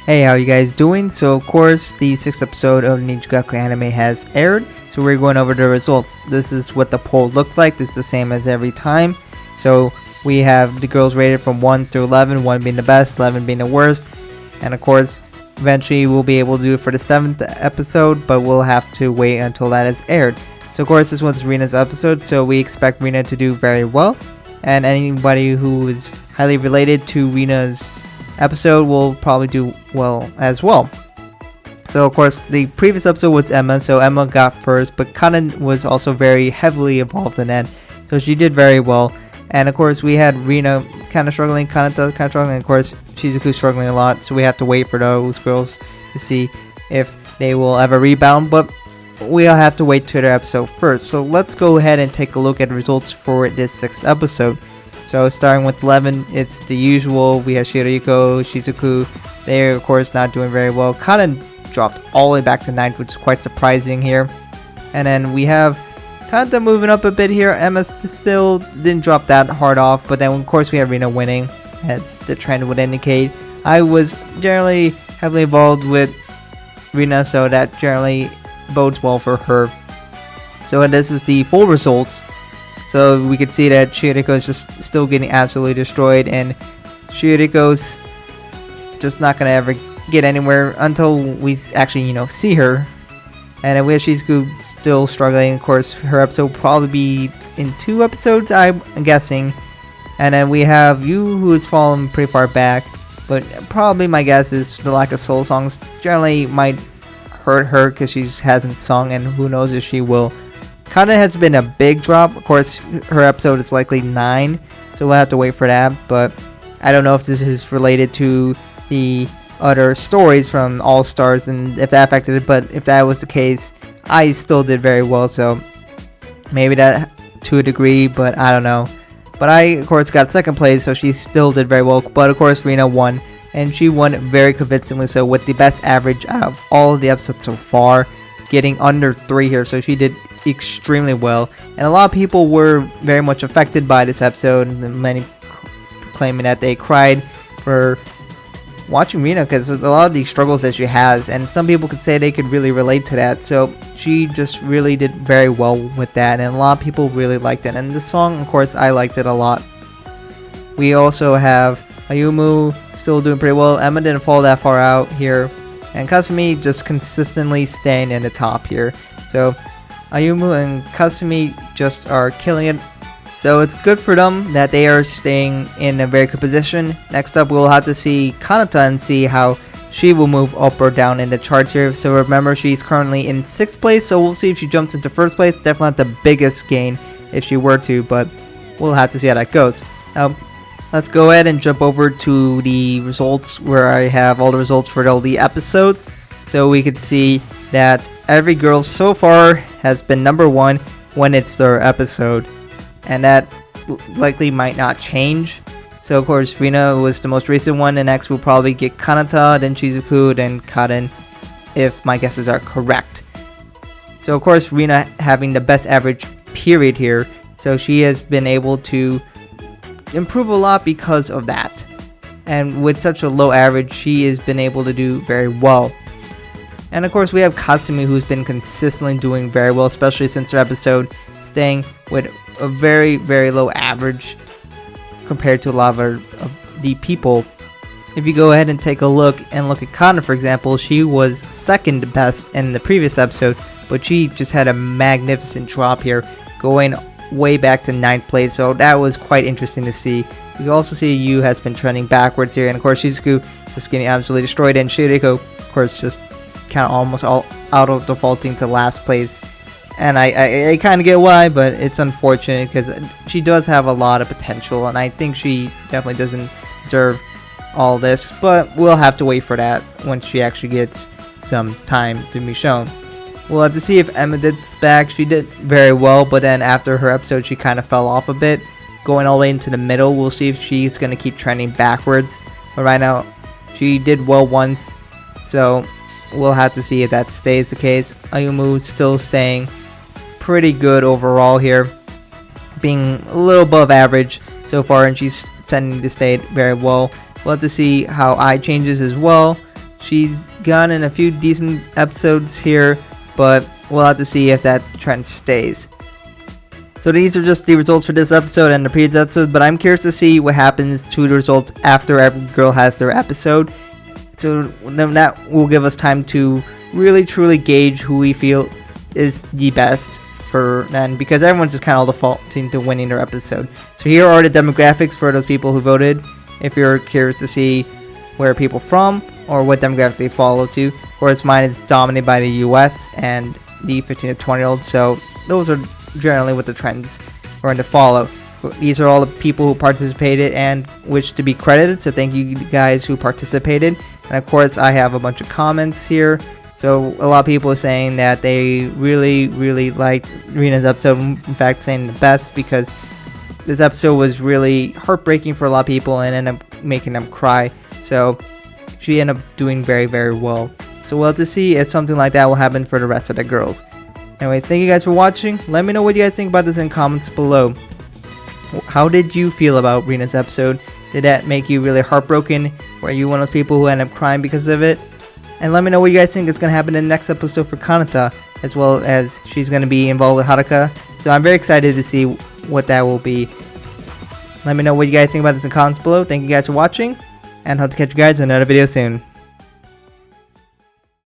Hey, how you guys doing? So of course the 6th episode of Nijigasaki anime has aired, so we're going over the results. This is what the poll looked like. It's the same as every time. So we have the girls rated from 1 through 11, 1 being the best, 11 being the worst. And of course, eventually we'll be able to do it for the 7th episode, but we'll have to wait until that is aired. So of course this one's Rina's episode, so we expect Rina to do very well. And anybody who is highly related to Rina's episode will probably do well as well. So of course the previous episode was Emma, so Emma got first, but Kanan was also very heavily involved in that, so she did very well. And of course we had Rina kind of struggling, Kanata kind of struggling, and of course Shizuku struggling a lot, so we have to wait for those girls to see if they will ever rebound, but we'll have to wait to their episode first. So let's go ahead and take a look at the results for this 6th episode. So starting with 11, it's the usual. We have Shiriko, Shizuku. They're of course not doing very well. Kanan dropped all the way back to 9th, which is quite surprising here. And then we have Kanta moving up a bit here. Emma still didn't drop that hard off, but then of course we have Rina winning, as the trend would indicate. I was generally heavily involved with Rina, so that generally bodes well for her. So this is the full results. So we can see that Shiriko is just still getting absolutely destroyed, and Shiriko's just not gonna ever get anywhere until we actually, see her. And then we have Shizuku still struggling. Of course, her episode will probably be in 2 episodes, I'm guessing. And then we have Yu, who's fallen pretty far back, but probably my guess is the lack of soul songs generally might hurt her because she hasn't sung, and who knows if she will. Kana has been a big drop. Of course, her episode is likely 9, so we'll have to wait for that. But I don't know if this is related to the other stories from All Stars and if that affected it. But if that was the case, I still did very well. So maybe that to a degree, but I don't know. But I, of course, got 2nd place, so she still did very well. But of course, Rina won, and she won very convincingly. So with the best average out of all of the episodes so far, getting under 3 here. So she did extremely well, and a lot of people were very much affected by this episode, and many claiming that they cried for watching Rina because of a lot of these struggles that she has, and some people could say they could really relate to that. So she just really did very well with that, and a lot of people really liked it. And the song, of course, I liked it a lot. We also have Ayumu still doing pretty well. Emma didn't fall that far out here, and Kasumi just consistently staying in the top here. So Ayumu and Kasumi just are killing it. So it's good for them that they are staying in a very good position. Next up, we'll have to see Kanata and see how she will move up or down in the charts here. So remember, she's currently in 6th place, so we'll see if she jumps into 1st place. Definitely not the biggest gain if she were to, but we'll have to see how that goes. Now, let's go ahead and jump over to the results where I have all the results for all the episodes. So we could see that every girl so far has been number 1 when it's their episode, and that likely might not change. So of course Rina was the most recent one, and next we'll probably get Kanata, then Shizuku, then Kaden, if my guesses are correct. So of course Rina having the best average period here, so she has been able to improve a lot because of that, and with such a low average she has been able to do very well. And of course we have Kasumi, who's been consistently doing very well, especially since her episode, staying with a very, very low average compared to a lot of the people. If you go ahead and take a look at Kana, for example, she was 2nd best in the previous episode, but she just had a magnificent drop here, going way back to 9th place, so that was quite interesting to see. You can also see Yu has been trending backwards here, and of course Shizuku just getting absolutely destroyed, and Shiriko, of course, just kind of almost all out of defaulting to last place. And I kind of get why, but it's unfortunate because she does have a lot of potential, and I think she definitely doesn't deserve all this, but we'll have to wait for that once she actually gets some time to be shown. We'll have to see if Emma did back. She did very well, but then after her episode she kind of fell off a bit, going all the way into the middle. We'll see if she's going to keep trending backwards, but right now she did well once, so we'll have to see if that stays the case. Ayumu still staying pretty good overall here, being a little above average so far, and she's tending to stay very well. We'll have to see how I changes as well. She's gotten a few decent episodes here, but we'll have to see if that trend stays. So these are just the results for this episode and the previous episode, but I'm curious to see what happens to the results after every girl has their episode. So then that will give us time to really truly gauge who we feel is the best for then, because everyone's just kind of all defaulting to winning their episode. So here are the demographics for those people who voted, if you're curious to see where people from or what demographic they follow to. Of course, mine is dominated by the US and the 15 to 20 year olds, so those are generally what the trends are going to follow. These are all the people who participated and wish to be credited, so thank you guys who participated. And of course, I have a bunch of comments here. So a lot of people are saying that they really liked Rena's episode, in fact saying the best, because this episode was really heartbreaking for a lot of people and ended up making them cry. So she ended up doing very well. So we'll have to see if something like that will happen for the rest of the girls. Anyways, thank you guys for watching. Let me know what you guys think about this in comments below. How did you feel about Rena's episode? Did that make you really heartbroken? Were you one of those people who ended up crying because of it? And let me know what you guys think is going to happen in the next episode for Kanata, as well as she's going to be involved with Haruka. So I'm very excited to see what that will be. Let me know what you guys think about this in the comments below. Thank you guys for watching, and hope to catch you guys in another video soon.